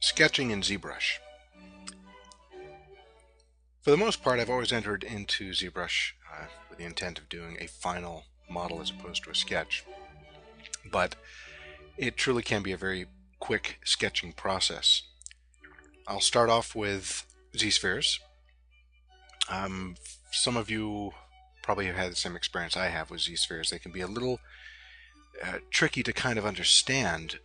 Sketching in ZBrush. For the most part, I've always entered into ZBrush with the intent of doing a final model as opposed to a sketch. But it truly can be a very quick sketching process. I'll start off with Z-spheres. Some of you probably have had the same experience I have with Z-spheres. They can be a little tricky to kind of understand,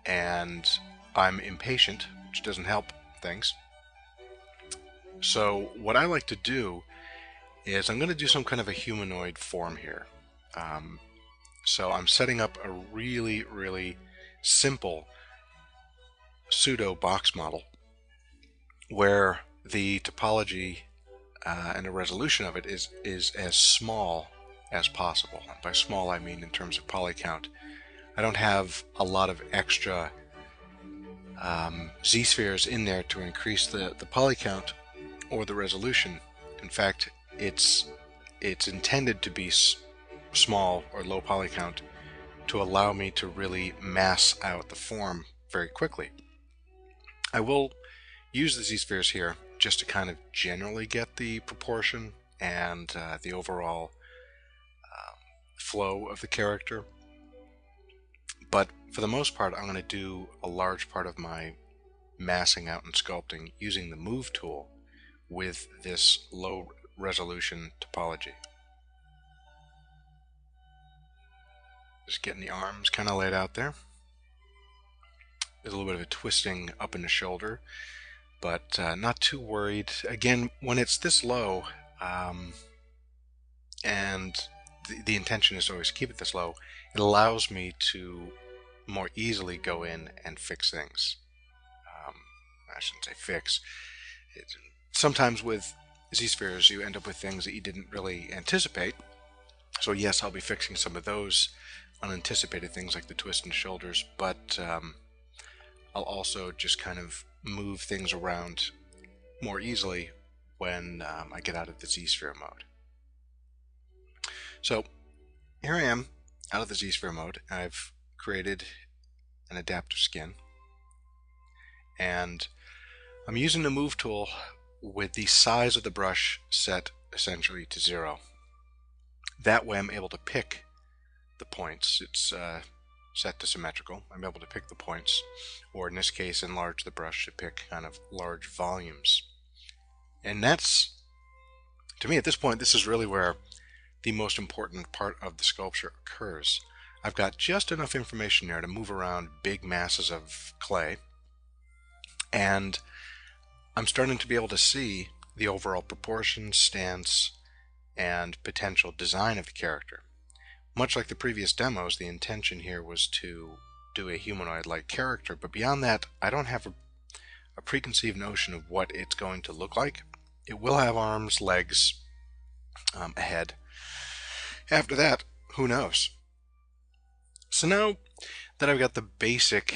and I'm impatient, which doesn't help things. So what I like to do is I'm going to do some kind of a humanoid form here. So I'm setting up a really simple pseudo box model where the topology and the resolution of it is as small as possible. By small I mean in terms of poly count. I don't have a lot of extra Z-spheres in there to increase the poly count or the resolution. In fact, it's intended to be small or low poly count to allow me to really mass out the form very quickly. I will use the Z-spheres here just to kind of generally get the proportion and the overall flow of the character. But for the most part, I'm going to do a large part of my massing out and sculpting using the Move tool with this low resolution topology. Just getting the arms kind of laid out there. There's a little bit of a twisting up in the shoulder, but not too worried. Again, when it's this low, and the intention is to always keep it this low, it allows me to more easily go in and fix things. I shouldn't say fix. Sometimes with Z-spheres you end up with things that you didn't really anticipate. So yes, I'll be fixing some of those unanticipated things like the twist in shoulders, but I'll also just kind of move things around more easily when I get out of the Z-sphere mode. So here I am out of the Z-sphere mode. I've created an adaptive skin, and I'm using the Move tool with the size of the brush set essentially to 0. That way I'm able to pick the points. It's set to symmetrical. I'm able to pick the points, or in this case enlarge the brush to pick kind of large volumes. And that's, to me at this point, this is really where the most important part of the sculpture occurs. I've got just enough information there to move around big masses of clay, and I'm starting to be able to see the overall proportion, stance, and potential design of the character. Much like the previous demos, the intention here was to do a humanoid-like character, but beyond that, I don't have a preconceived notion of what it's going to look like. It will have arms, legs, a head. After that, who knows? So now that I've got the basic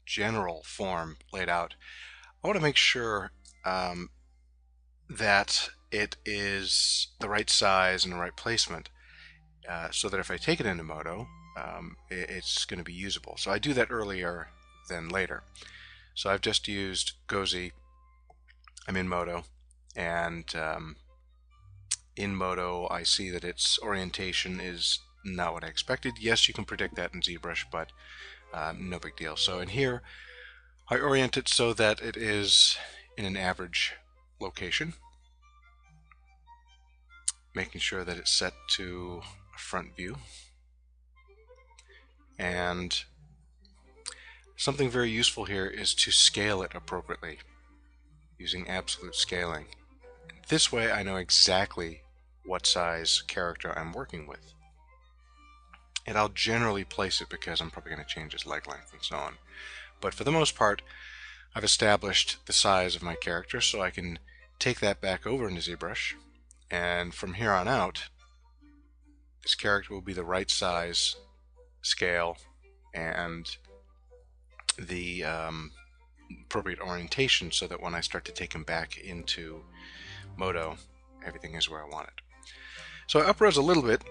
general form laid out, I want to make sure that it is the right size and the right placement, so that if I take it into Modo, it's going to be usable. So I do that earlier than later. So I've just used GoZ. I'm in Modo, and in Modo I see that its orientation is not what I expected. Yes, you can predict that in ZBrush, but no big deal. So in here I orient it so that it is in an average location, making sure that it's set to a front view. And something very useful here is to scale it appropriately using absolute scaling. This way I know exactly what size character I'm working with. And I'll generally place it because I'm probably going to change its leg length and so on. But for the most part, I've established the size of my character, so I can take that back over into ZBrush, and from here on out, this character will be the right size, scale, and the appropriate orientation, so that when I start to take him back into Modo, everything is where I want it. So I up-res a little bit,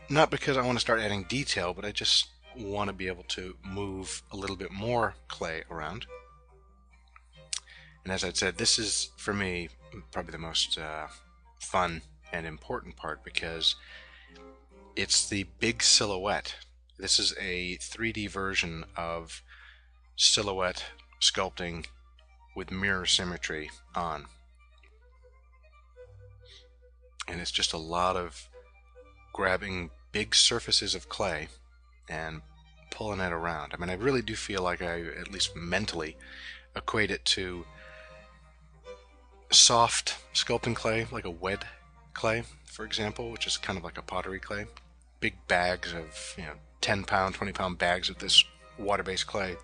not because I want to start adding detail, but I just want to be able to move a little bit more clay around. And as I said, this is, for me, probably the most fun and important part, because it's the big silhouette. This is a 3D version of silhouette sculpting with mirror symmetry on. And it's just a lot of grabbing big surfaces of clay and pulling it around. I mean, I really do feel like I, at least mentally, equate it to soft sculpting clay, like a wet clay, for example, which is kind of like a pottery clay. Big bags of, 10-pound, 20-pound bags of this water-based clay,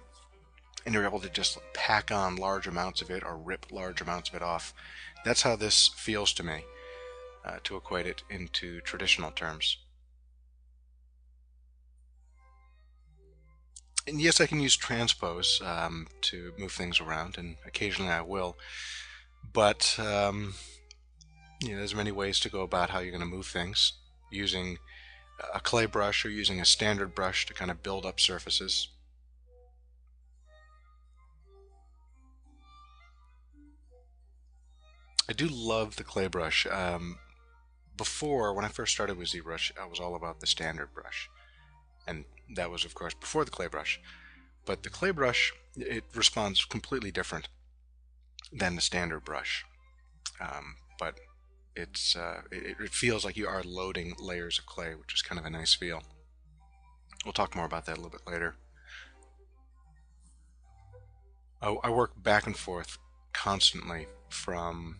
and you're able to just pack on large amounts of it or rip large amounts of it off. That's how this feels to me, to equate it into traditional terms. And yes, I can use transpose to move things around, and occasionally I will. But there's many ways to go about how you're going to move things, using a clay brush or using a standard brush to kind of build up surfaces. I do love the clay brush. Before, when I first started with ZBrush, I was all about the standard brush. And that was, of course, before the clay brush. But the clay brush, it responds completely different than the standard brush. But it feels like you are loading layers of clay, which is kind of a nice feel. We'll talk more about that a little bit later. I work back and forth constantly from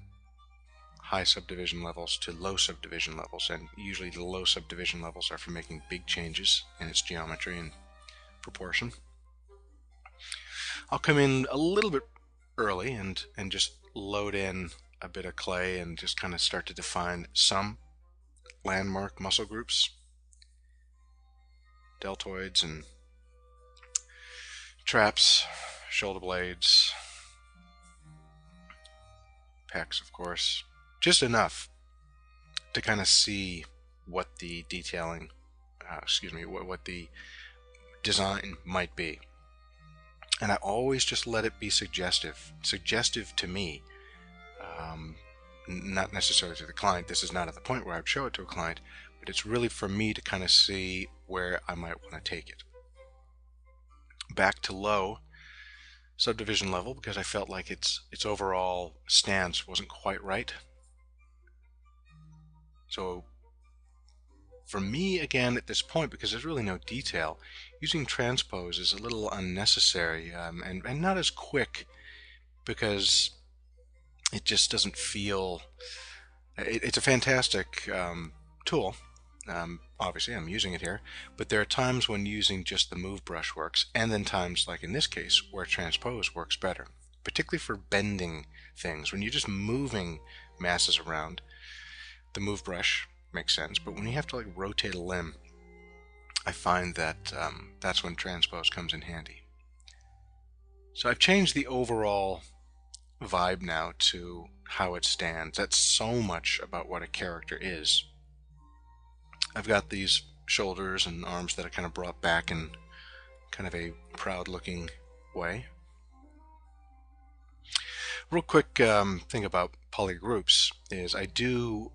high subdivision levels to low subdivision levels, and usually the low subdivision levels are for making big changes in its geometry and proportion. I'll come in a little bit early and just load in a bit of clay and just kind of start to define some landmark muscle groups, deltoids and traps, shoulder blades, pecs, of course. Just enough to kind of see what the detailing, what the design might be. And I always just let it be suggestive to me, not necessarily to the client. This is not at the point where I'd show it to a client, but it's really for me to kind of see where I might want to take it. Back to low subdivision level, because I felt like its overall stance wasn't quite right. So for me, again, at this point, because there's really no detail, using transpose is a little unnecessary and not as quick, because it just doesn't feel... It's a fantastic tool. Obviously, I'm using it here, but there are times when using just the move brush works, and then times, like in this case, where transpose works better, particularly for bending things. When you're just moving masses around, the move brush makes sense, but when you have to like rotate a limb, I find that that's when transpose comes in handy. So I've changed the overall vibe now to how it stands. That's so much about what a character is. I've got these shoulders and arms that are kind of brought back in kind of a proud looking way. Real quick thing about polygroups is I do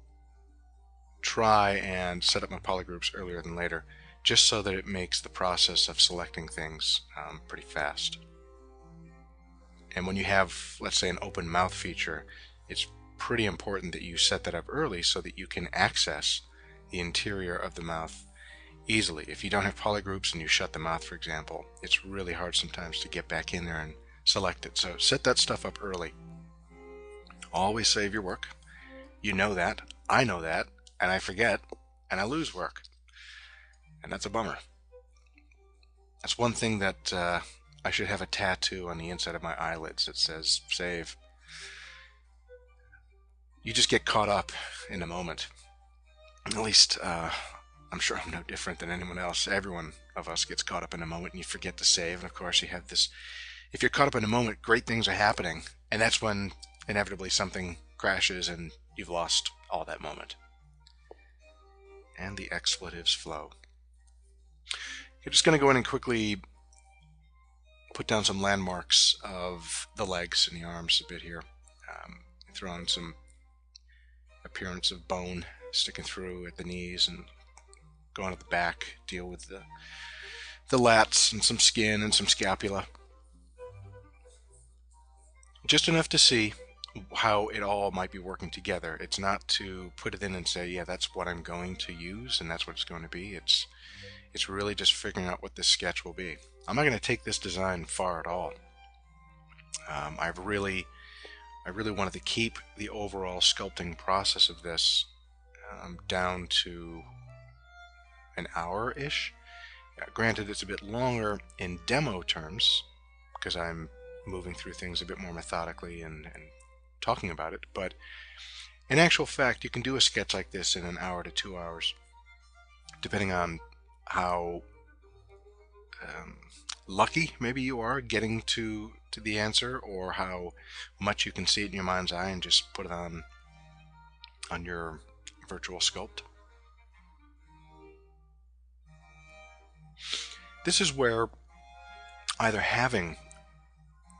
try and set up my polygroups earlier than later, just so that it makes the process of selecting things pretty fast. And when you have, let's say, an open mouth feature, it's pretty important that you set that up early so that you can access the interior of the mouth easily. If you don't have polygroups and you shut the mouth, for example, it's really hard sometimes to get back in there and select it. So set that stuff up early. Always save your work. You know that. I know that. And I forget, and I lose work. And that's a bummer. That's one thing that I should have a tattoo on the inside of my eyelids that says save. You just get caught up in a moment. At least, I'm sure I'm no different than anyone else. Everyone of us gets caught up in a moment and you forget to save. And of course you have this, if you're caught up in a moment, great things are happening. And that's when inevitably something crashes and you've lost all that moment. And the expletives flow. I'm just going to go in and quickly put down some landmarks of the legs and the arms a bit here. Throw on some appearance of bone sticking through at the knees, and go on to the back, deal with the lats and some skin and some scapula. Just enough to see how it all might be working together. It's not to put it in and say, yeah, that's what I'm going to use and that's what it's going to be. It's really just figuring out what this sketch will be. I'm not going to take this design far at all. I really wanted to keep the overall sculpting process of this down to an hour-ish. Granted, it's a bit longer in demo terms because I'm moving through things a bit more methodically and talking about it, but in actual fact, you can do a sketch like this in an hour to 2 hours, depending on how lucky maybe you are getting to the answer, or how much you can see it in your mind's eye and just put it on your virtual sculpt. This is where either having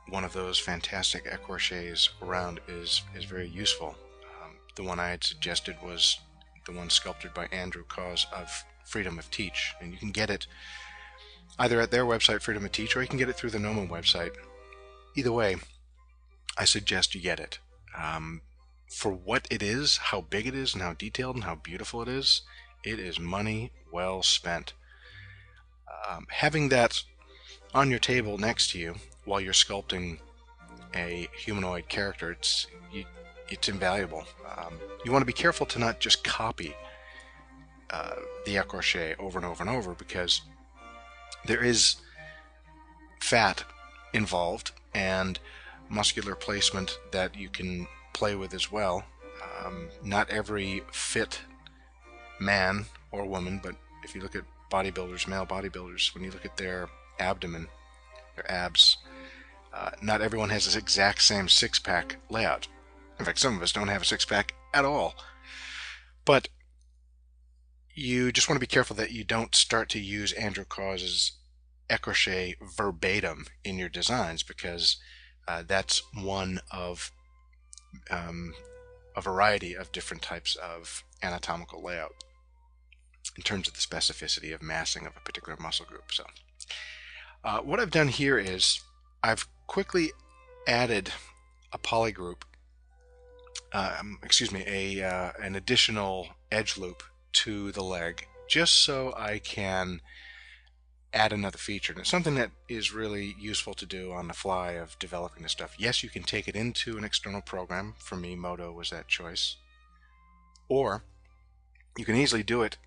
one of those fantastic écorchés around is very useful. The one I had suggested was the one sculpted by Andrew Cause of Freedom of Teach, and you can get it either at their website, Freedom of Teach, or you can get it through the Gnome website. Either way, I suggest you get it. For what it is, how big it is, and how detailed and how beautiful it is money well spent. Having that on your table next to you while you're sculpting a humanoid character, it's invaluable. You want to be careful to not just copy the écorché over and over and over, because there is fat involved and muscular placement that you can play with as well. Not every fit man or woman, but if you look at bodybuilders, male bodybuilders, when you look at their abdomen, their abs, not everyone has this exact same six-pack layout. In fact, some of us don't have a six-pack at all. But you just want to be careful that you don't start to use Andrew Cause's écorché verbatim in your designs, because that's one of a variety of different types of anatomical layout in terms of the specificity of massing of a particular muscle group. So what I've done here is I've quickly added a polygroup, an additional edge loop to the leg, just so I can add another feature. And it's something that is really useful to do on the fly of developing this stuff. Yes, you can take it into an external program. For me, Modo was that choice. Or you can easily do it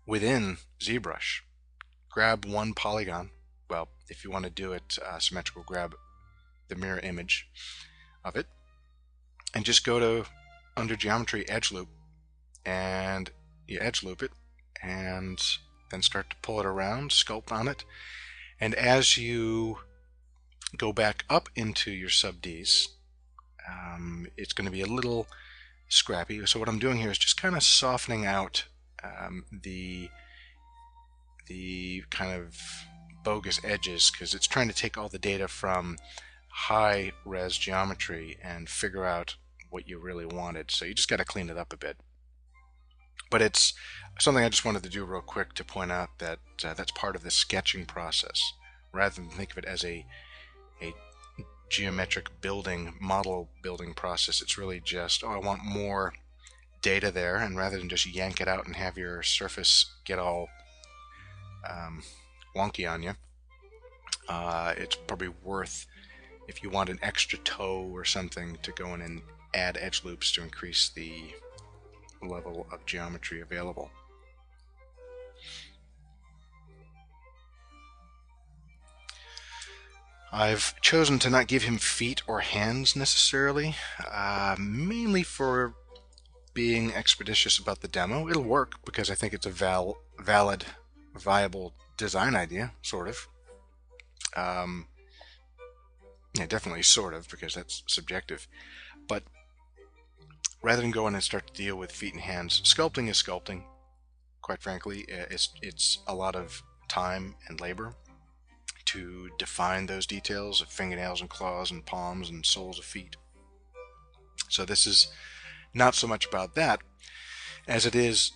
within ZBrush. Grab one polygon. Well, if you want to do it symmetrical, grab the mirror image of it and just go to under Geometry, Edge Loop, and you edge loop it, and then start to pull it around, sculpt on it. And as you go back up into your sub Ds, it's going to be a little scrappy. So what I'm doing here is just kind of softening out the kind of bogus edges, because it's trying to take all the data from high res geometry and figure out what you really wanted. So you just got to clean it up a bit. But it's something I just wanted to do real quick to point out that that's part of the sketching process, rather than think of it as a geometric building, model building process. It's really just, oh, I want more data there, and rather than just yank it out and have your surface get all wonky on you, it's probably worth, if you want an extra toe or something, to go in and add edge loops to increase the level of geometry available. I've chosen to not give him feet or hands necessarily, mainly for being expeditious about the demo. It'll work because I think it's a valid, viable design idea, sort of. Yeah, definitely sort of, because that's subjective. But rather than go in and start to deal with feet and hands, sculpting is sculpting. Quite frankly, it's a lot of time and labor to define those details of fingernails and claws and palms and soles of feet. So this is not so much about that as it is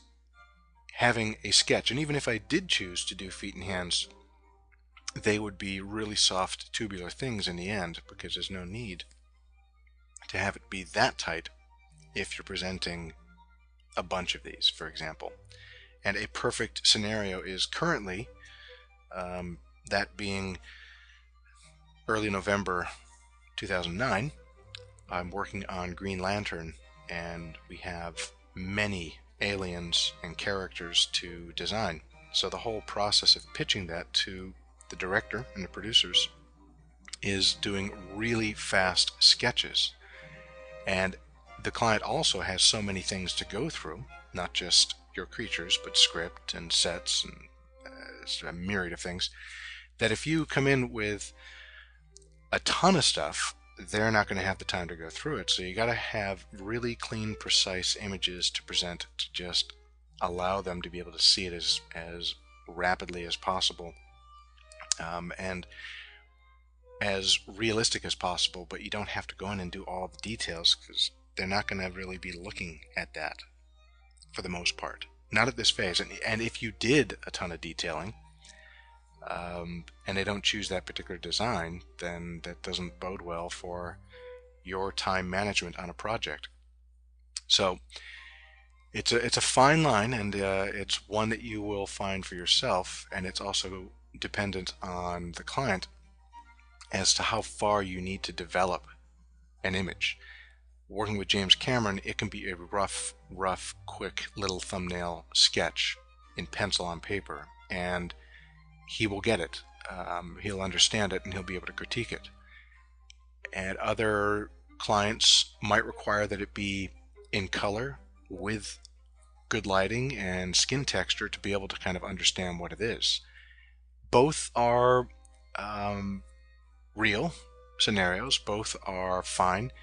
having a sketch. And even if I did choose to do feet and hands, they would be really soft tubular things in the end, because there's no need to have it be that tight if you're presenting a bunch of these, for example. And a perfect scenario is currently that being early November 2009. I'm working on Green Lantern, and we have many aliens and characters to design. So the whole process of pitching that to the director and the producers is doing really fast sketches. And the client also has so many things to go through, not just your creatures, but script and sets and a myriad of things, that if you come in with a ton of stuff, they're not going to have the time to go through it. So you got to have really clean, precise images to present, to just allow them to be able to see it as rapidly as possible, and as realistic as possible. But you don't have to go in and do all the details, because they're not going to really be looking at that for the most part. Not at this phase. And if you did a ton of detailing, and they don't choose that particular design, then that doesn't bode well for your time management on a project. So it's a fine line, and it's one that you will find for yourself, and it's also dependent on the client as to how far you need to develop an image. Working with James Cameron, it can be a rough, quick little thumbnail sketch in pencil on paper, and he will get it. He'll understand it, and he'll be able to critique it. And other clients might require that it be in color with good lighting and skin texture to be able to kind of understand what it is. Both are real scenarios. Both are fine.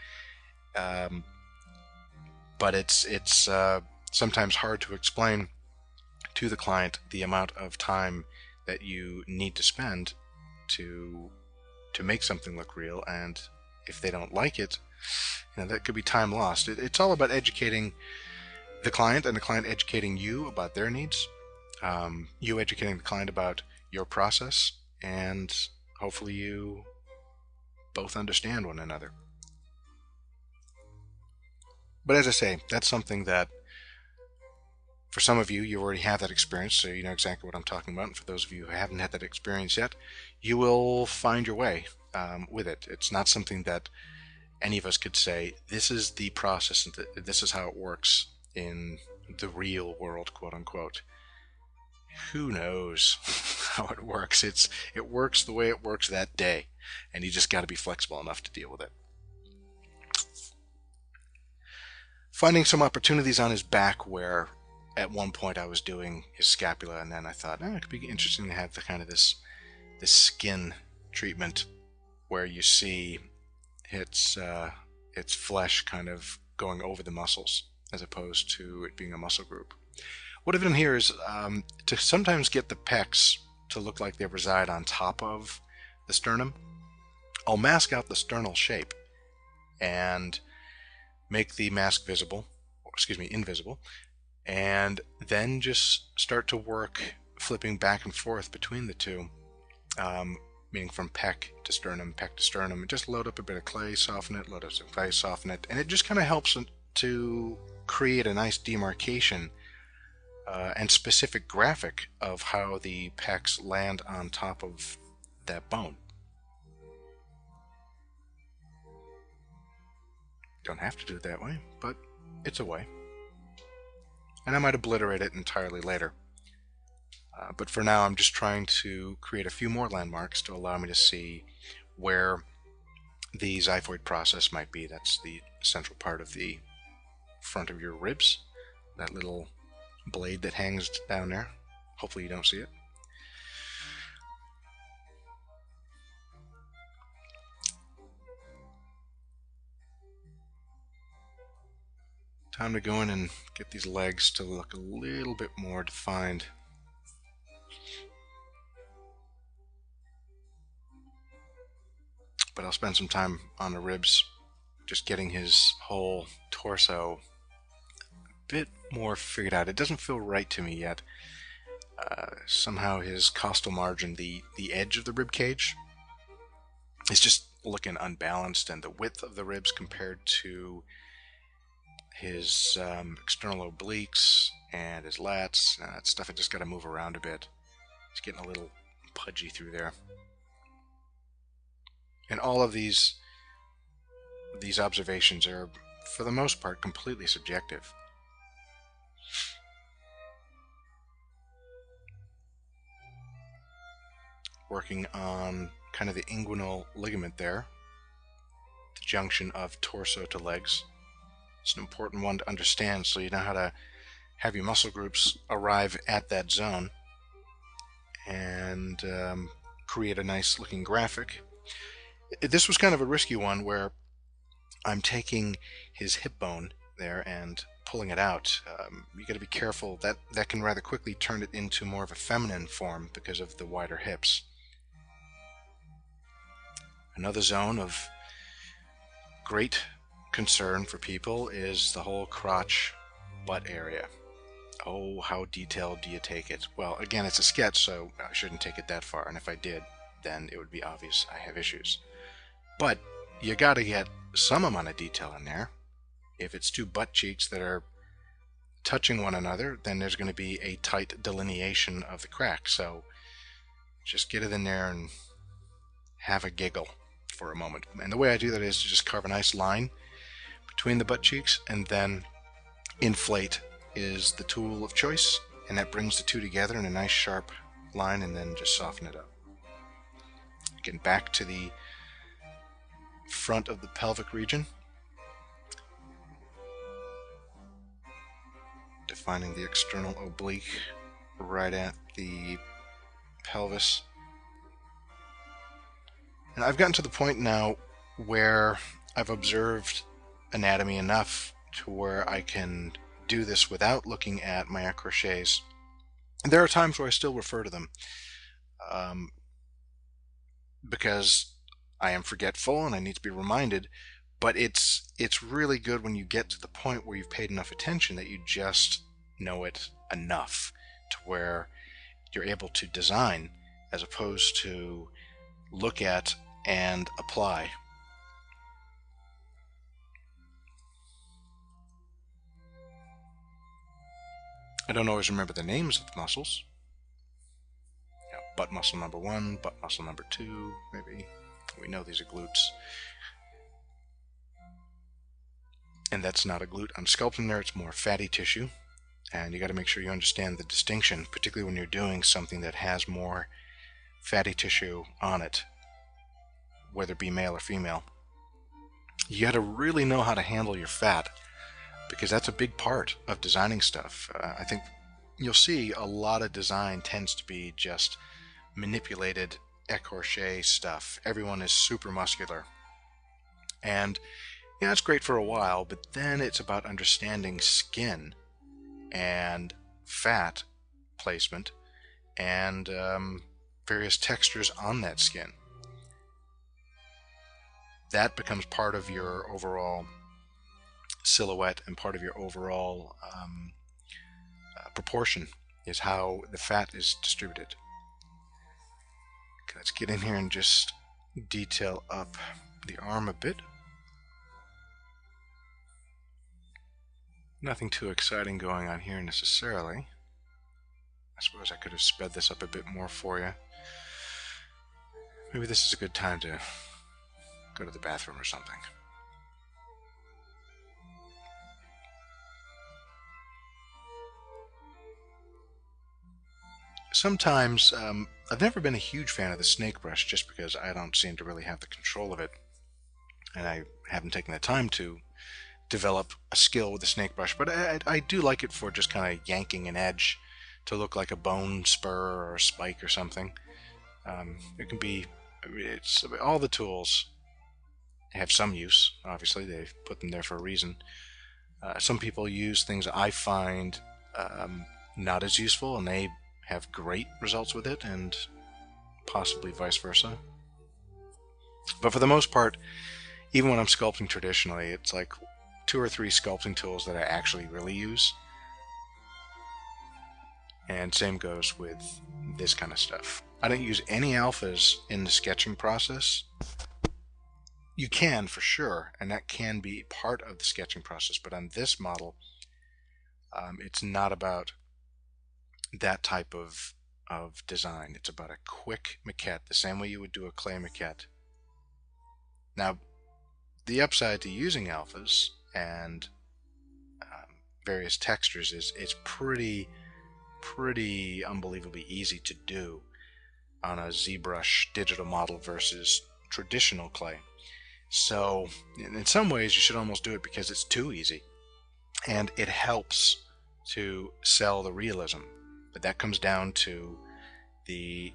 But it's sometimes hard to explain to the client the amount of time that you need to spend to make something look real, and if they don't like it, that could be time lost. It's all about educating the client, and the client educating you about their needs, you educating the client about your process, and hopefully you both understand one another. But as I say, that's something that for some of you, you already have that experience, so you know exactly what I'm talking about. And for those of you who haven't had that experience yet, you will find your way with it. It's not something that any of us could say, this is the process, and this is how it works in the real world, quote unquote. Who knows how it works? It works the way it works that day, and you just got to be flexible enough to deal with it. Finding some opportunities on his back where at one point I was doing his scapula, and then I thought, it could be interesting to have the kind of this skin treatment where you see its flesh kind of going over the muscles as opposed to it being a muscle group. What I've done here is to sometimes get the pecs to look like they reside on top of the sternum, I'll mask out the sternal shape and make the mask invisible, and then just start to work flipping back and forth between the two, meaning from pec to sternum, and just load up a bit of clay, soften it, load up some clay, soften it, and it just kind of helps to create a nice demarcation and specific graphic of how the pecs land on top of that bone. Don't have to do it that way, but it's a way. And I might obliterate it entirely later. But for now, I'm just trying to create a few more landmarks to allow me to see where the xiphoid process might be. That's the central part of the front of your ribs, that little blade that hangs down there. Hopefully you don't see it. Time to go in and get these legs to look a little bit more defined. but I'll spend some time on the ribs, just getting his whole torso a bit more figured out. It doesn't feel right to me yet. Somehow his costal margin, the edge of the rib cage, is just looking unbalanced, and the width of the ribs compared to his external obliques and his lats, that stuff, I just got to move around a bit. It's getting a little pudgy through there. And all of these observations are, for the most part, completely subjective. Working on kind of the inguinal ligament there, the junction of torso to legs. It's an important one to understand, so you know how to have your muscle groups arrive at that zone and create a nice looking graphic. This was kind of a risky one where I'm taking his hip bone there and pulling it out. You got to be careful. That can rather quickly turn it into more of a feminine form because of the wider hips. Another zone of great concern for people is the whole crotch butt area. Oh, how detailed do you take it? Well, again, it's a sketch, so I shouldn't take it that far, and if I did, then it would be obvious I have issues. But you gotta get some amount of detail in there. If it's two butt cheeks that are touching one another, then there's going to be a tight delineation of the crack. So just get it in there and have a giggle for a moment. And the way I do that is to just carve a nice line between the butt cheeks, and then inflate is the tool of choice, and that brings the two together in a nice sharp line, and then just soften it up. Again, back to the front of the pelvic region, defining the external oblique right at the pelvis. And I've gotten to the point now where I've observed anatomy enough to where I can do this without looking at my crochets. And there are times where I still refer to them because I am forgetful and I need to be reminded, but it's really good when you get to the point where you've paid enough attention that you just know it enough to where you're able to design as opposed to look at and apply. I don't always remember the names of the muscles. You know, butt muscle number 1, butt muscle number 2, maybe. We know these are glutes. And that's not a glute I'm sculpting there, it's more fatty tissue. And you got to make sure you understand the distinction, particularly when you're doing something that has more fatty tissue on it, whether it be male or female. You got to really know how to handle your fat, because that's a big part of designing stuff. I think you'll see a lot of design tends to be just manipulated écorché stuff. Everyone is super muscular. And yeah, it's great for a while, but then it's about understanding skin and fat placement and various textures on that skin. That becomes part of your overall silhouette and part of your overall proportion, is how the fat is distributed. Okay, let's get in here and just detail up the arm a bit. Nothing too exciting going on here necessarily. I suppose I could have sped this up a bit more for you. Maybe this is a good time to go to the bathroom or something. Sometimes, I've never been a huge fan of the snake brush just because I don't seem to really have the control of it, and I haven't taken the time to develop a skill with the snake brush, but I do like it for just kind of yanking an edge to look like a bone spur or a spike or something. It can be, it's all the tools have some use. Obviously, they've put them there for a reason. Some people use things I find not as useful, and they have great results with it, and possibly vice versa. But for the most part, even when I'm sculpting traditionally, it's like 2 or 3 sculpting tools that I actually really use. And same goes with this kind of stuff. I don't use any alphas in the sketching process. You can, for sure, and that can be part of the sketching process, but on this model, it's not about that type of design. It's about a quick maquette, the same way you would do a clay maquette. Now, the upside to using alphas and various textures is it's pretty unbelievably easy to do on a ZBrush digital model versus traditional clay. So in some ways you should almost do it because it's too easy, and it helps to sell the realism. But that comes down to the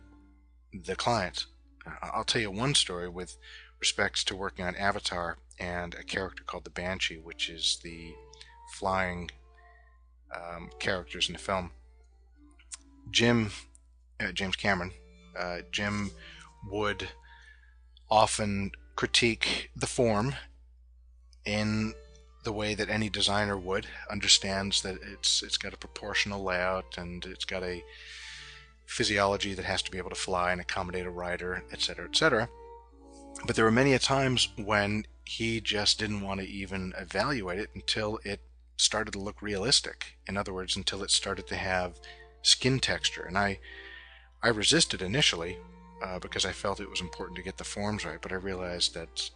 client. I'll tell you one story with respects to working on Avatar and a character called the Banshee, which is the flying characters in the film. James Cameron, Jim would often critique the form in the way that any designer would, understands that it's got a proportional layout and it's got a physiology that has to be able to fly and accommodate a rider, etc., etc. But there were many a times when he just didn't want to even evaluate it until it started to look realistic. In other words, until it started to have skin texture. And I resisted initially because I felt it was important to get the forms right, but I realized that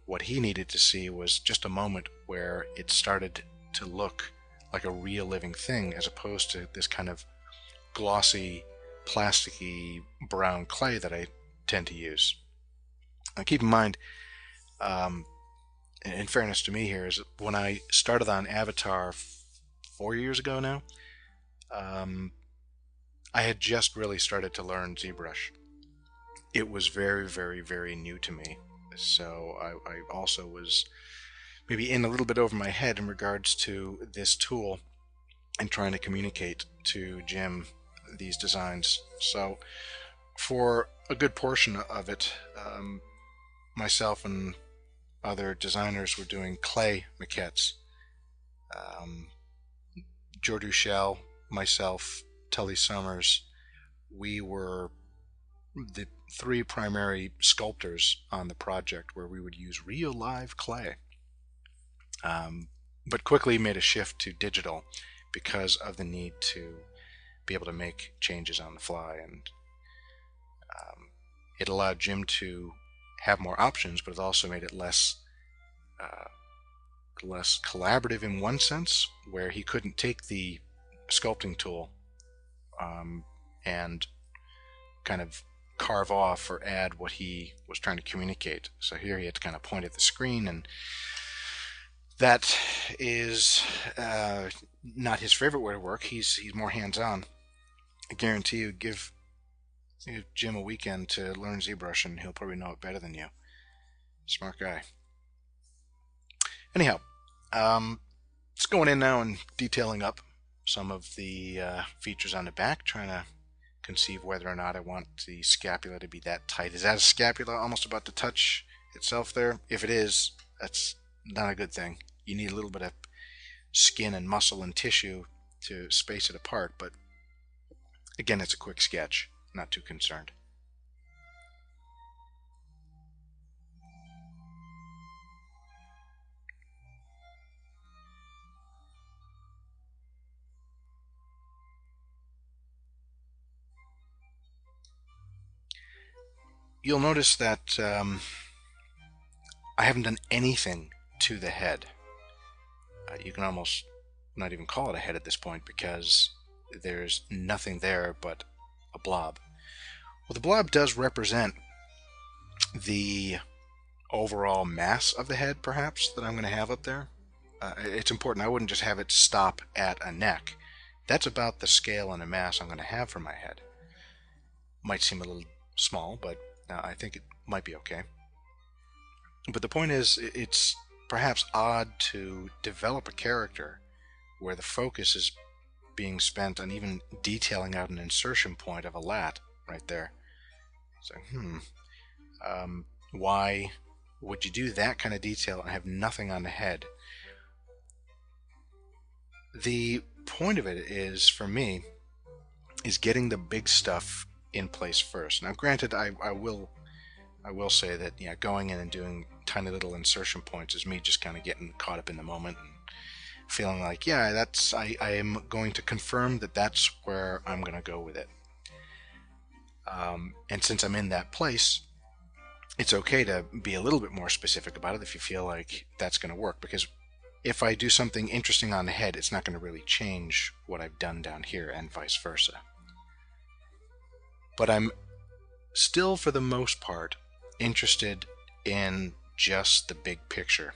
what he needed to see was just a moment where it started to look like a real living thing, as opposed to this kind of glossy, plasticky brown clay that I tend to use. Now keep in mind, in fairness to me here, is when I started on Avatar 4 years ago now, I had just really started to learn ZBrush. It was very new to me, so I also was maybe in a little bit over my head in regards to this tool and trying to communicate to Jim these designs. So for a good portion of it, myself and other designers were doing clay maquettes. Joe Duchel, myself, Tully Summers, we were the 3 primary sculptors on the project, where we would use real live clay, but quickly made a shift to digital because of the need to be able to make changes on the fly, and it allowed Jim to have more options, but it also made it less collaborative in one sense, where he couldn't take the sculpting tool and kind of carve off or add what he was trying to communicate. So here he had to kind of point at the screen, and that is not his favorite way to work. He's more hands-on. I guarantee you, give Jim a weekend to learn ZBrush and he'll probably know it better than you. Smart guy. Anyhow, just going in now and detailing up some of the features on the back, trying to conceive whether or not I want the scapula to be that tight. Is that a scapula almost about to touch itself there? If it is, that's not a good thing. You need a little bit of skin and muscle and tissue to space it apart, but again, it's a quick sketch. Not too concerned. You'll notice that I haven't done anything to the head. You can almost not even call it a head at this point, because there's nothing there but a blob. Well, the blob does represent the overall mass of the head, perhaps, that I'm going to have up there. It's important. I wouldn't just have it stop at a neck. That's about the scale and the mass I'm going to have for my head. Might seem a little small, but I think it might be okay. But the point is, it's perhaps odd to develop a character where the focus is being spent on even detailing out an insertion point of a lat right there. So, Why would you do that kind of detail and have nothing on the head? The point of it is, for me, is getting the big stuff in place first. Now granted, I will say that, yeah, going in and doing tiny little insertion points is me just kind of getting caught up in the moment and feeling like, yeah, that's I am going to confirm that that's where I'm going to go with it. And since I'm in that place, it's okay to be a little bit more specific about it if you feel like that's going to work, because if I do something interesting on the head, it's not going to really change what I've done down here, and vice versa. But I'm still, for the most part, interested in just the big picture.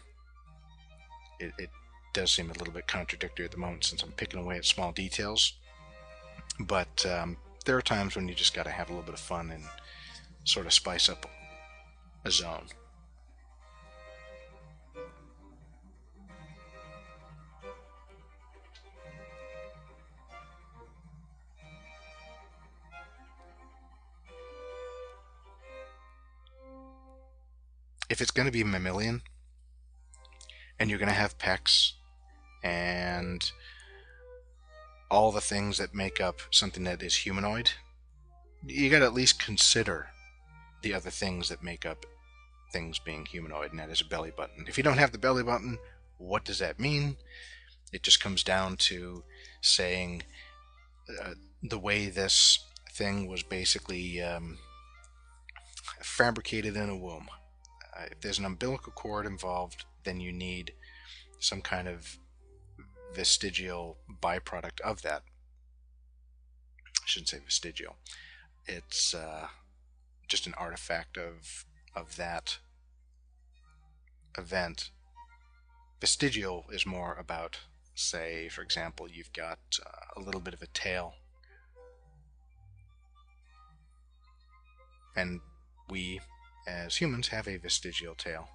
It does seem a little bit contradictory at the moment since I'm picking away at small details, but there are times when you just got to have a little bit of fun and sort of spice up a zone. If it's going to be mammalian and you're going to have pecs and all the things that make up something that is humanoid, you got to at least consider the other things that make up things being humanoid, and that is a belly button. If you don't have the belly button, what does that mean? It just comes down to saying the way this thing was basically fabricated in a womb. If there's an umbilical cord involved, then you need some kind of vestigial byproduct of that. I shouldn't say vestigial. It's just an artifact of that event. Vestigial is more about, say, for example, you've got a little bit of a tail, and we as humans have a vestigial tail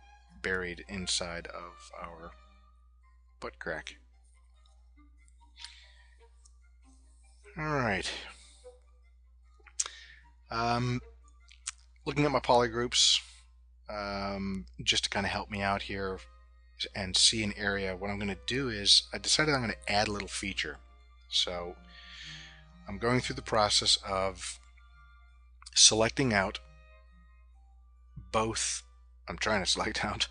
buried inside of our butt crack. Alright. Looking at my polygroups, just to kind of help me out here and see an area, what I'm going to do is I decided I'm going to add a little feature. So I'm going through the process of selecting out both, I'm trying to select out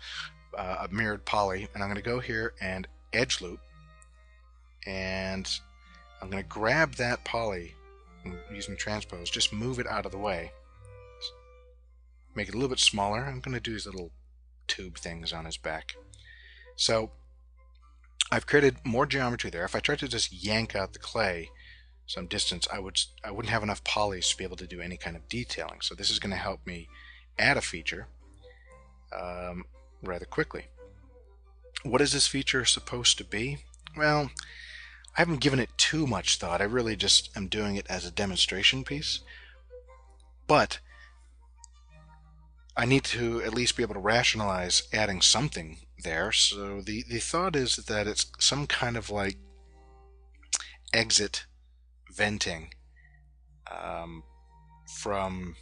a mirrored poly, and I'm going to go here and edge loop, and I'm going to grab that poly using transpose, just move it out of the way, make it a little bit smaller. I'm going to do these little tube things on his back. So I've created more geometry there. If I tried to just yank out the clay some distance, I wouldn't have enough polys to be able to do any kind of detailing. So this is going to help me add a feature rather quickly. What is this feature supposed to be? Well, I haven't given it too much thought. I really just am doing it as a demonstration piece. But I need to at least be able to rationalize adding something there. So the thought is that it's some kind of like exit venting from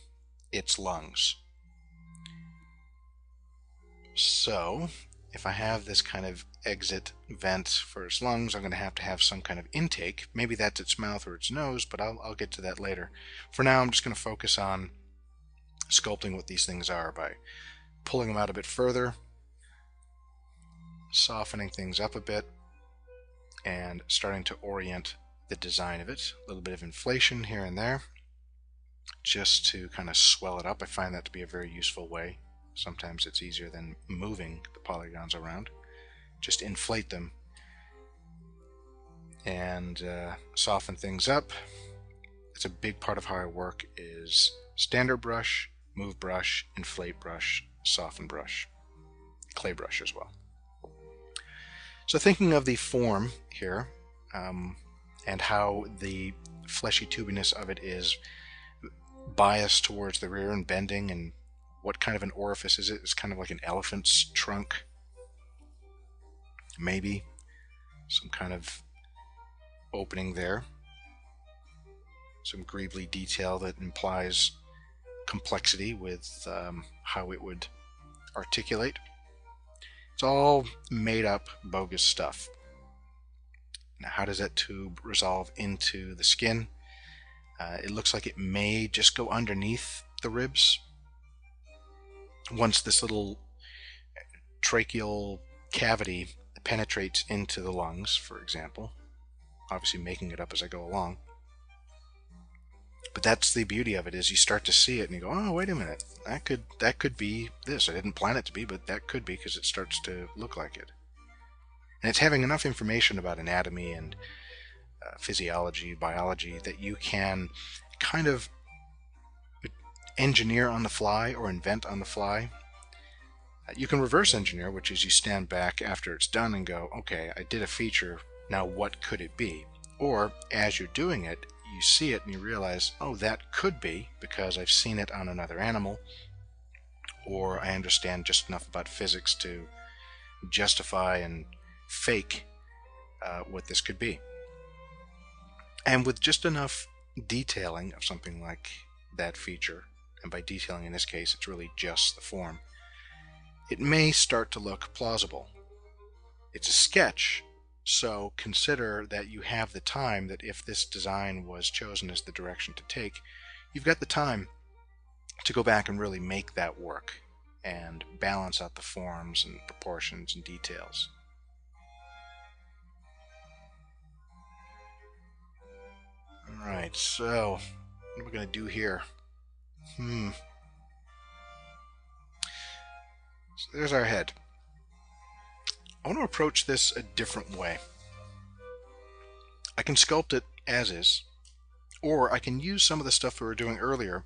its lungs. So if I have this kind of exit vent for its lungs, I'm going to have some kind of intake. Maybe that's its mouth or its nose, but I'll get to that later. For now, I'm just going to focus on sculpting what these things are by pulling them out a bit further, softening things up a bit, and starting to orient the design of it. A little bit of inflation here and there, just to kind of swell it up. I find that to be a very useful way. Sometimes it's easier than moving the polygons around. Just inflate them and soften things up. It's a big part of how I work is standard brush, move brush, inflate brush, soften brush, clay brush as well. So thinking of the form here and how the fleshy tubiness of it is biased towards the rear and bending, and what kind of an orifice is it? It's kind of like an elephant's trunk. Maybe some kind of opening there. Some greebly detail that implies complexity with how it would articulate. It's all made up, bogus stuff. Now, how does that tube resolve into the skin? It looks like it may just go underneath the ribs. Once this little tracheal cavity penetrates into the lungs, for example, obviously making it up as I go along. But that's the beauty of it, is you start to see it and you go, oh, wait a minute, that could be this. I didn't plan it to be, but that could be, because it starts to look like it. And it's having enough information about anatomy and physiology, biology, that you can kind of engineer on the fly or invent on the fly. You can reverse engineer, which is you stand back after it's done and go, okay, I did a feature, now what could it be? Or as you're doing it, you see it and you realize, oh, that could be because I've seen it on another animal, or I understand just enough about physics to justify and fake what this could be. And with just enough detailing of something like that feature, and by detailing in this case it's really just the form, it may start to look plausible. It's a sketch, so consider that you have the time, that if this design was chosen as the direction to take, you've got the time to go back and really make that work and balance out the forms and proportions and details. Alright, so what are we going to do here? So there's our head. I want to approach this a different way. I can sculpt it as is, or I can use some of the stuff we were doing earlier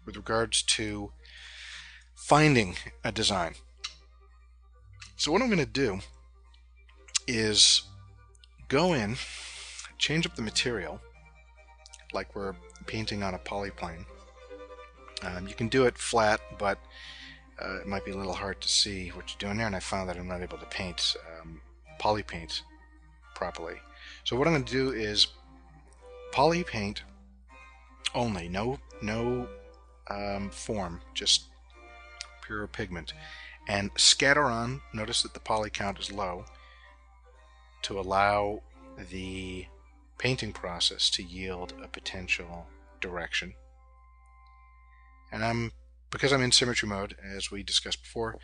with regards to finding a design. So what I'm going to do is go in, change up the material, like we're painting on a polyplane. You can do it flat, but it might be a little hard to see what you're doing there, and I found that I'm not able to paint poly paint properly. So what I'm going to do is poly paint only, no form, just pure pigment, and scatter on. Notice that the poly count is low to allow the painting process to yield a potential direction. And because I'm in symmetry mode, as we discussed before,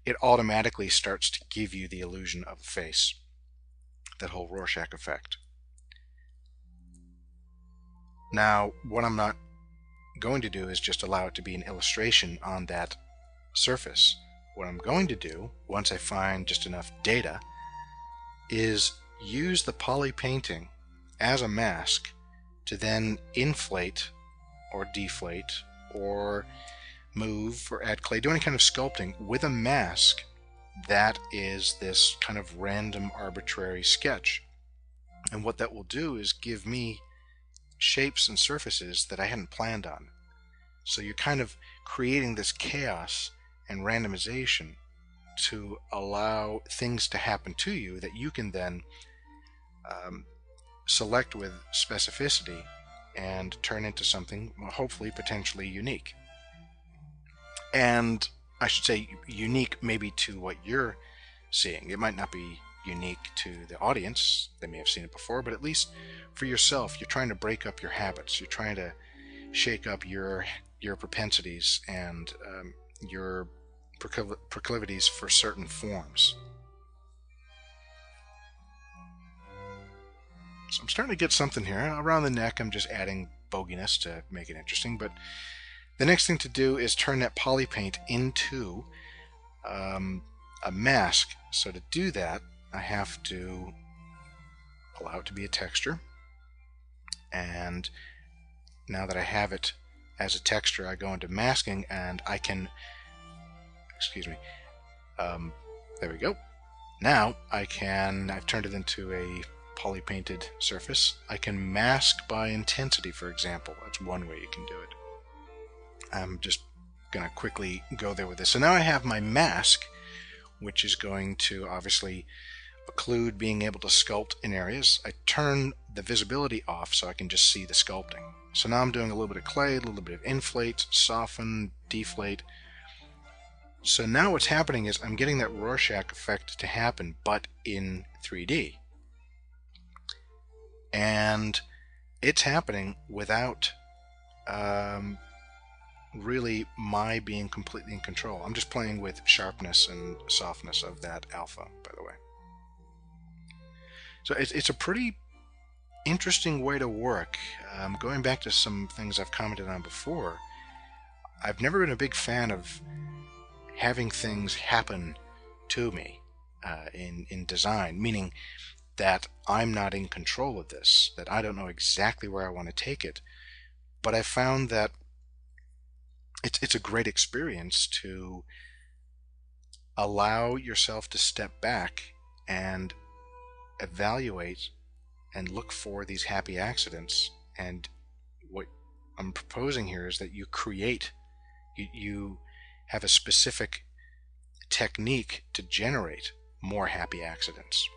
it automatically starts to give you the illusion of a face, that whole Rorschach effect. Now, what I'm not going to do is just allow it to be an illustration on that surface. What I'm going to do, once I find just enough data, is use the poly painting as a mask to then inflate or deflate or move or add clay, do any kind of sculpting with a mask that is this kind of random arbitrary sketch. And what that will do is give me shapes and surfaces that I hadn't planned on. So you're kind of creating this chaos and randomization to allow things to happen to you that you can then select with specificity and turn into something hopefully potentially unique. And I should say unique maybe to what you're seeing. It might not be unique to the audience. They may have seen it before, but at least for yourself, you're trying to break up your habits. You're trying to shake up your propensities and your proclivities for certain forms. So I'm starting to get something here. Around the neck, I'm just adding boginess to make it interesting, but the next thing to do is turn that poly paint into a mask. So to do that, I have to allow it to be a texture. And now that I have it as a texture, I go into masking and I can, there we go. Now I've turned it into a poly painted surface. I can mask by intensity, for example. That's one way you can do it. I'm just going to quickly go there with this. So now I have my mask, which is going to obviously occlude being able to sculpt in areas. I turn the visibility off so I can just see the sculpting. So now I'm doing a little bit of clay, a little bit of inflate, soften, deflate. So now what's happening is I'm getting that Rorschach effect to happen, but in 3D. And it's happening without really my being completely in control. I'm just playing with sharpness and softness of that alpha, by the way. So it's a pretty interesting way to work. Going back to some things I've commented on before, I've never been a big fan of having things happen to me in design, meaning that I'm not in control of this, that I don't know exactly where I want to take it. But I found that it's a great experience to allow yourself to step back and evaluate and look for these happy accidents. And what I'm proposing here is that you create, you have a specific technique to generate more happy accidents.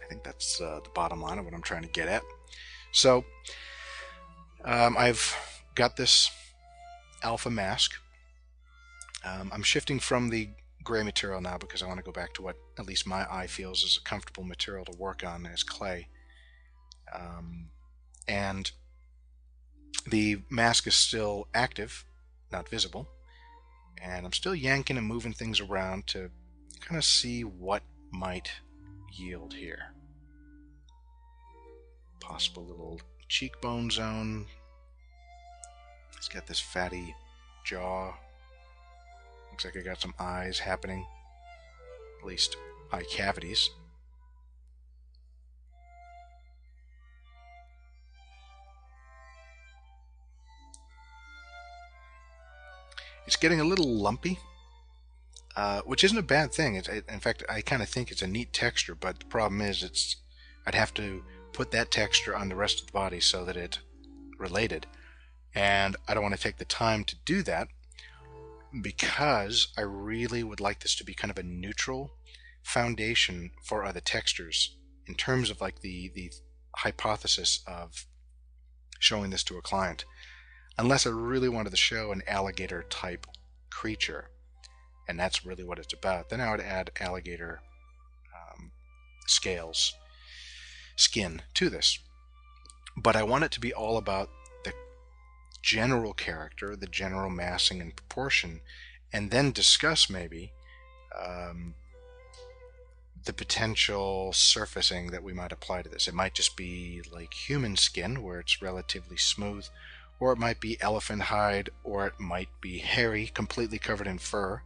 I think that's the bottom line of what I'm trying to get at. So I've got this alpha mask. I'm shifting from the gray material now because I want to go back to what at least my eye feels is a comfortable material to work on as clay. And the mask is still active, not visible, and I'm still yanking and moving things around to kind of see what might yield here. Possible little cheekbone zone. It's got this fatty jaw. Looks like I got some eyes happening, at least eye cavities. It's getting a little lumpy, which isn't a bad thing. In fact, I kind of think it's a neat texture, but the problem is I'd have to put that texture on the rest of the body so that it related. And I don't want to take the time to do that because I really would like this to be kind of a neutral foundation for other textures in terms of like the hypothesis of showing this to a client. Unless I really wanted to show an alligator type creature, and that's really what it's about, then I would add alligator scales, skin to this. But I want it to be all about the general character, the general massing and proportion, and then discuss maybe the potential surfacing that we might apply to this. It might just be like human skin where it's relatively smooth, or it might be elephant hide, or it might be hairy, completely covered in fur,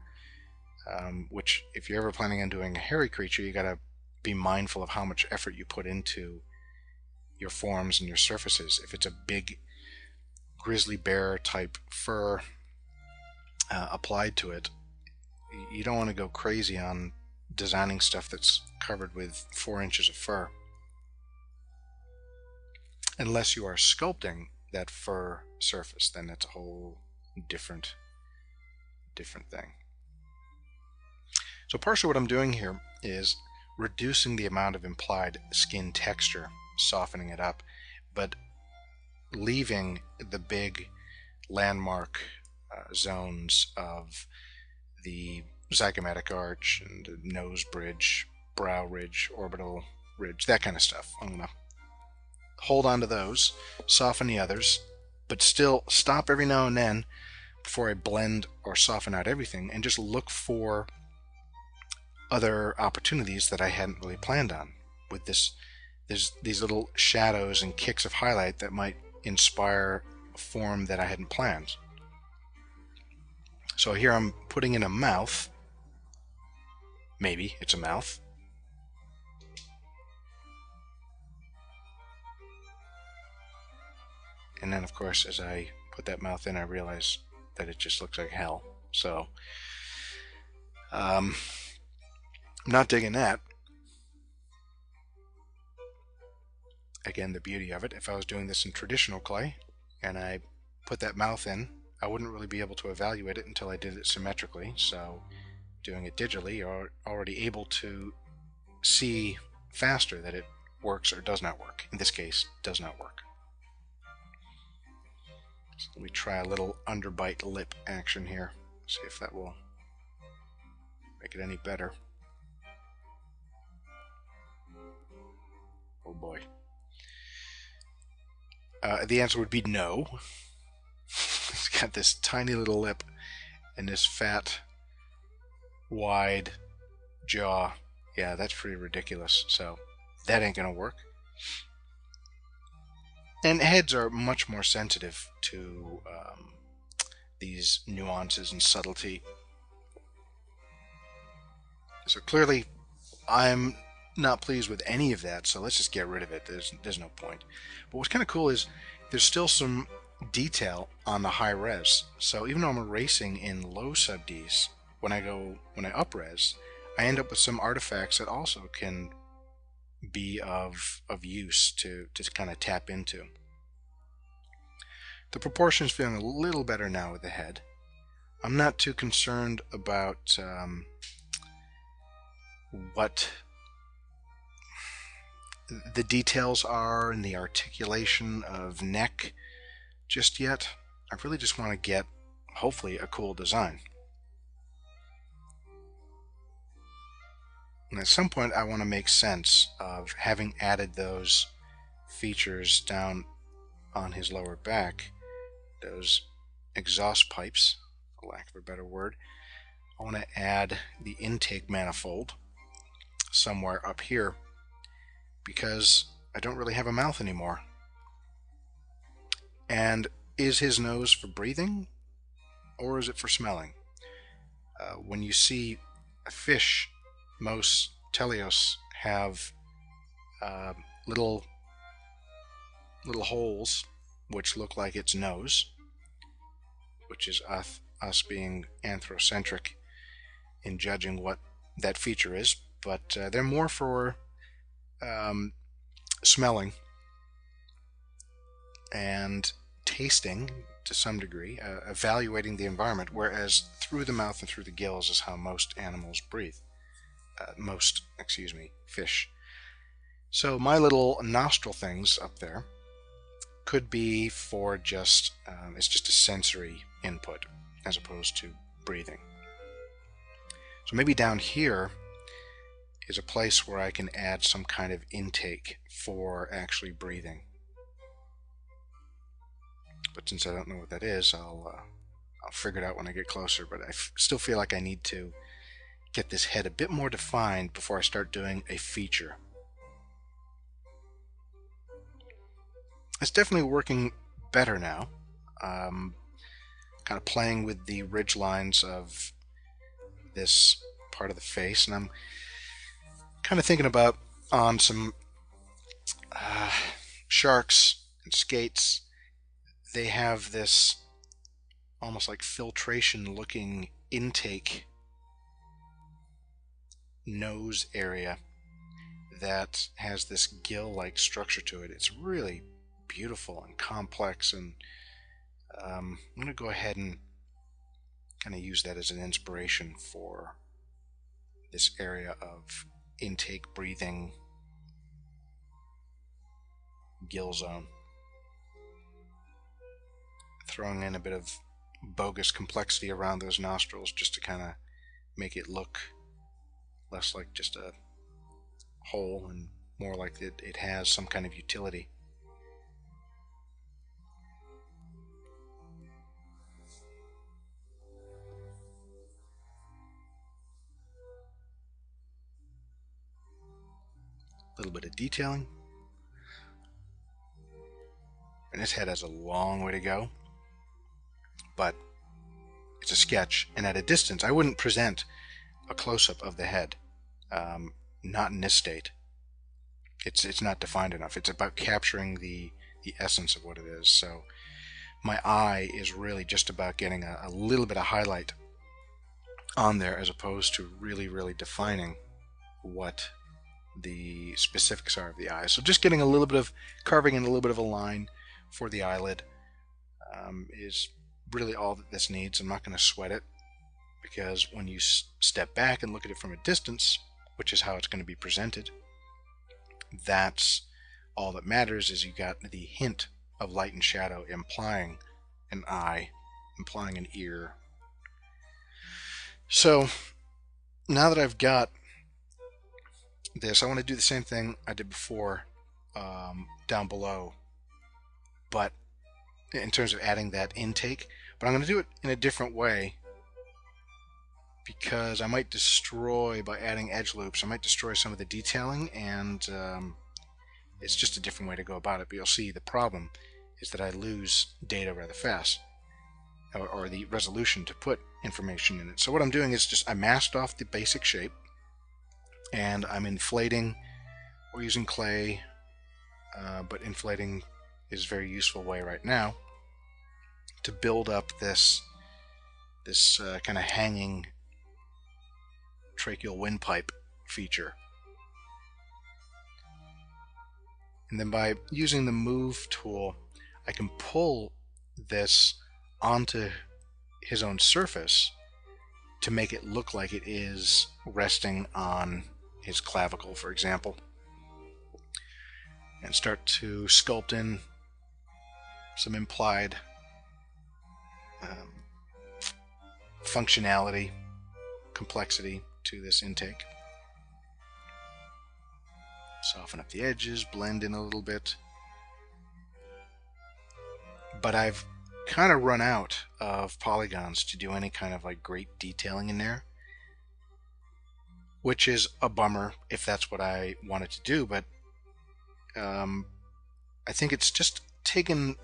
which if you're ever planning on doing a hairy creature, you gotta be mindful of how much effort you put into your forms and your surfaces. If it's a big grizzly bear type fur applied to it, you don't want to go crazy on designing stuff that's covered with 4 inches of fur. Unless you are sculpting that fur surface, then that's a whole different thing. So partially what I'm doing here is reducing the amount of implied skin texture, softening it up, but leaving the big landmark zones of the zygomatic arch and the nose bridge, brow ridge, orbital ridge, that kind of stuff. I'm going to hold on to those, soften the others, but still stop every now and then before I blend or soften out everything and just look for other opportunities that I hadn't really planned on. With this, there's these little shadows and kicks of highlight that might inspire a form that I hadn't planned. So here I'm putting in a mouth. Maybe it's a mouth. And then, of course, as I put that mouth in, I realize that it just looks like hell. So, I'm not digging that. Again, the beauty of it, if I was doing this in traditional clay, and I put that mouth in, I wouldn't really be able to evaluate it until I did it symmetrically. So, doing it digitally, you're already able to see faster that it works or does not work. In this case, does not work. So let me try a little underbite lip action here. See if that will make it any better. Oh boy. The answer would be no. It's got this tiny little lip and this fat, wide jaw. Yeah, that's pretty ridiculous. So that ain't gonna work. And heads are much more sensitive to these nuances and subtlety. So clearly, I'm not pleased with any of that, so let's just get rid of it. There's no point. But what's kind of cool is there's still some detail on the high res. So even though I'm erasing in low sub Ds, when I up res, I end up with some artifacts that also can be of use to kind of tap into. The proportion's feeling a little better now with the head. I'm not too concerned about what the details are and the articulation of neck just yet. I really just want to get, hopefully, a cool design. And at some point I want to make sense of having added those features down on his lower back, those exhaust pipes, for lack of a better word. I want to add the intake manifold somewhere up here because I don't really have a mouth anymore. And is his nose for breathing or is it for smelling? When you see a fish, most teleos have little holes which look like its nose, which is us being anthrocentric in judging what that feature is, but they're more for smelling and tasting to some degree, evaluating the environment, whereas through the mouth and through the gills is how most animals breathe. Fish. So my little nostril things up there could be for just, it's just a sensory input as opposed to breathing. So maybe down here is a place where I can add some kind of intake for actually breathing. But since I don't know what that is, I'll figure it out when I get closer. But I still feel like I need to get this head a bit more defined before I start doing a feature. It's definitely working better now. Kind of playing with the ridge lines of this part of the face, and I'm kind of thinking about on some sharks and skates, they have this almost like filtration looking intake nose area that has this gill-like structure to it. It's really beautiful and complex, and I'm going to go ahead and kind of use that as an inspiration for this area of intake breathing gill zone. Throwing in a bit of bogus complexity around those nostrils just to kind of make it look less like just a hole and more like it has some kind of utility. A little bit of detailing. And this head has a long way to go, but it's a sketch, and at a distance I wouldn't present a close-up of the head, not in this state. It's not defined enough. It's about capturing the essence of what it is. So my eye is really just about getting a little bit of highlight on there as opposed to really defining what the specifics are of the eye. So just getting a little bit of carving in a little bit of a line for the eyelid is really all that this needs. I'm not going to sweat it, because when you step back and look at it from a distance, which is how it's going to be presented, that's all that matters. Is you got the hint of light and shadow implying an eye, implying an ear. So now that I've got this, I want to do the same thing I did before down below, but in terms of adding that intake. But I'm going to do it in a different way, because I might destroy, by adding edge loops, I might destroy some of the detailing, and it's just a different way to go about it. But you'll see the problem is that I lose data rather fast, or the resolution to put information in it. So what I'm doing is just I masked off the basic shape, and I'm inflating or using clay, but inflating is a very useful way right now to build up this kind of hanging tracheal windpipe feature. And then by using the move tool, I can pull this onto his own surface to make it look like it is resting on his clavicle, for example, and start to sculpt in some implied functionality, complexity to this intake. Soften up the edges, blend in a little bit. But I've kind of run out of polygons to do any kind of like great detailing in there, which is a bummer if that's what I wanted to do, but I think it's just taken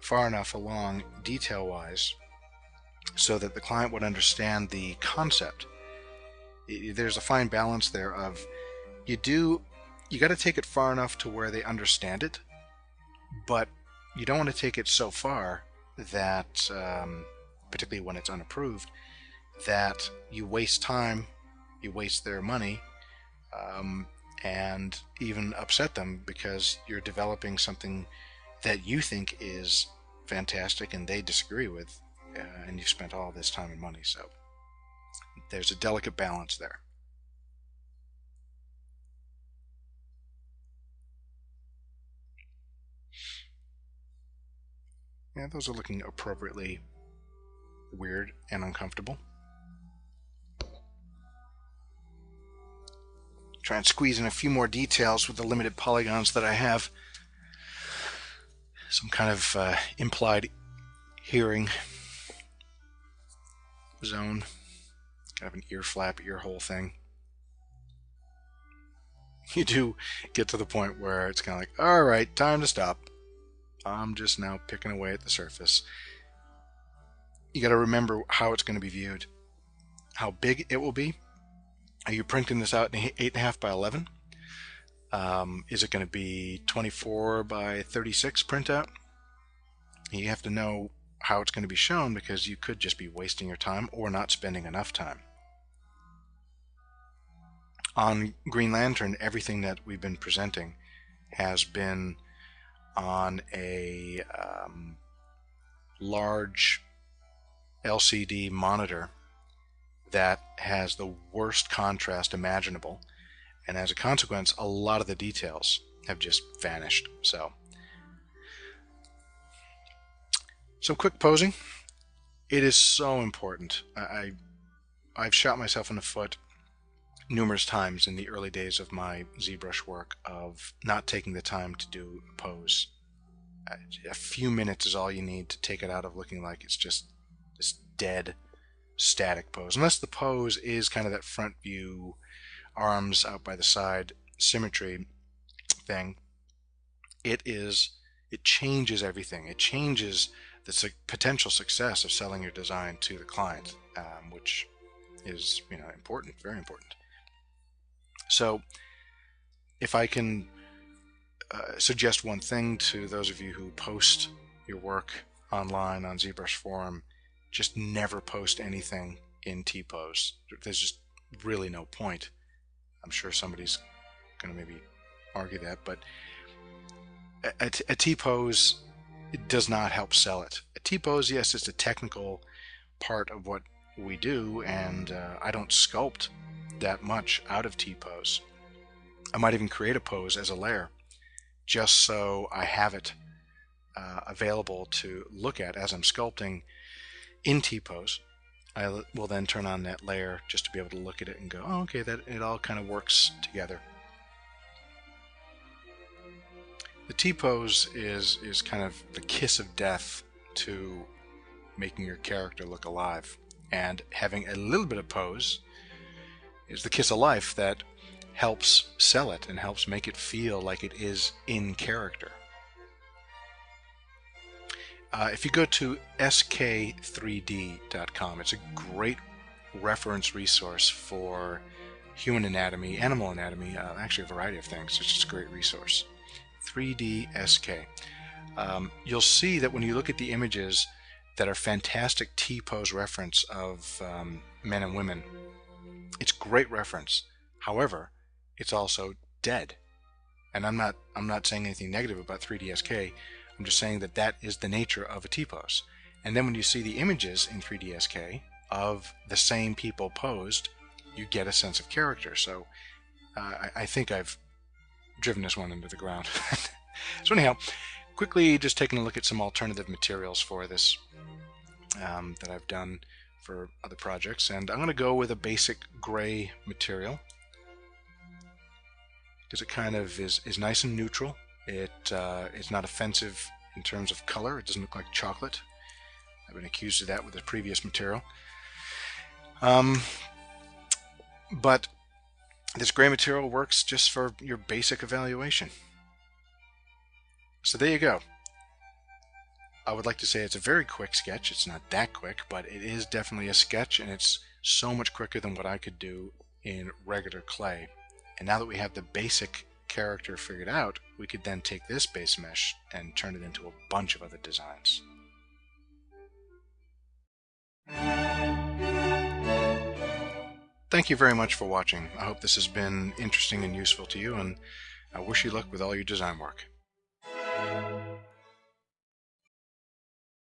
far enough along detail-wise so that the client would understand the concept. There's a fine balance there of you got to take it far enough to where they understand it, but you don't want to take it so far that, particularly when it's unapproved, that you waste time, you waste their money, and even upset them because you're developing something that you think is fantastic and they disagree with, and you've spent all this time and money. So there's a delicate balance there. Yeah, those are looking appropriately weird and uncomfortable. Try and squeeze in a few more details with the limited polygons that I have. Some kind of implied hearing zone, kind of an ear flap, ear hole thing. You do get to the point where it's kind of like, all right, time to stop. I'm just now picking away at the surface. You got to remember how it's going to be viewed, how big it will be. Are you printing this out in 8.5 by 11? Is it going to be 24 by 36 printout? You have to know how it's going to be shown, because you could just be wasting your time or not spending enough time. On Green Lantern, everything that we've been presenting has been on a large LCD monitor that has the worst contrast imaginable, and as a consequence a lot of the details have just vanished. So some quick posing. It is so important. I've shot myself in the foot numerous times in the early days of my ZBrush work of not taking the time to do a pose. A few minutes is all you need to take it out of looking like it's just this dead, static pose. Unless the pose is kind of that front view, arms out by the side symmetry thing, it changes everything. It changes the potential success of selling your design to the client, which is, important, very important. So if I can suggest one thing to those of you who post your work online on ZBrush Forum, just never post anything in T-pose. There's just really no point. I'm sure somebody's going to maybe argue that, but a T-pose, it does not help sell it. A T-pose, yes, it's a technical part of what we do, and I don't sculpt that much out of T-pose. I might even create a pose as a layer just so I have it available to look at as I'm sculpting in T-pose. I will then turn on that layer just to be able to look at it and go, oh, okay, that it all kind of works together. The T-pose is kind of the kiss of death to making your character look alive, and having a little bit of pose is the kiss of life that helps sell it and helps make it feel like it is in character. If you go to sk3d.com, it's a great reference resource for human anatomy, animal anatomy, actually a variety of things. It's just a great resource. 3DSK. You'll see that when you look at the images that are fantastic T-pose reference of men and women, it's great reference. However, it's also dead. And I'm not saying anything negative about 3DSK. I'm just saying that that is the nature of a T-pose. And then when you see the images in 3DSK of the same people posed, you get a sense of character. So I think I've driven this one into the ground. So anyhow, quickly just taking a look at some alternative materials for this that I've done for other projects, and I'm going to go with a basic gray material because it kind of is nice and neutral. It's not offensive in terms of color. It doesn't look like chocolate. I've been accused of that with the previous material. But this gray material works just for your basic evaluation. So there you go. I would like to say it's a very quick sketch. It's not that quick, but it is definitely a sketch, and it's so much quicker than what I could do in regular clay. And now that we have the basic character figured out, we could then take this base mesh and turn it into a bunch of other designs. Thank you very much for watching. I hope this has been interesting and useful to you, and I wish you luck with all your design work.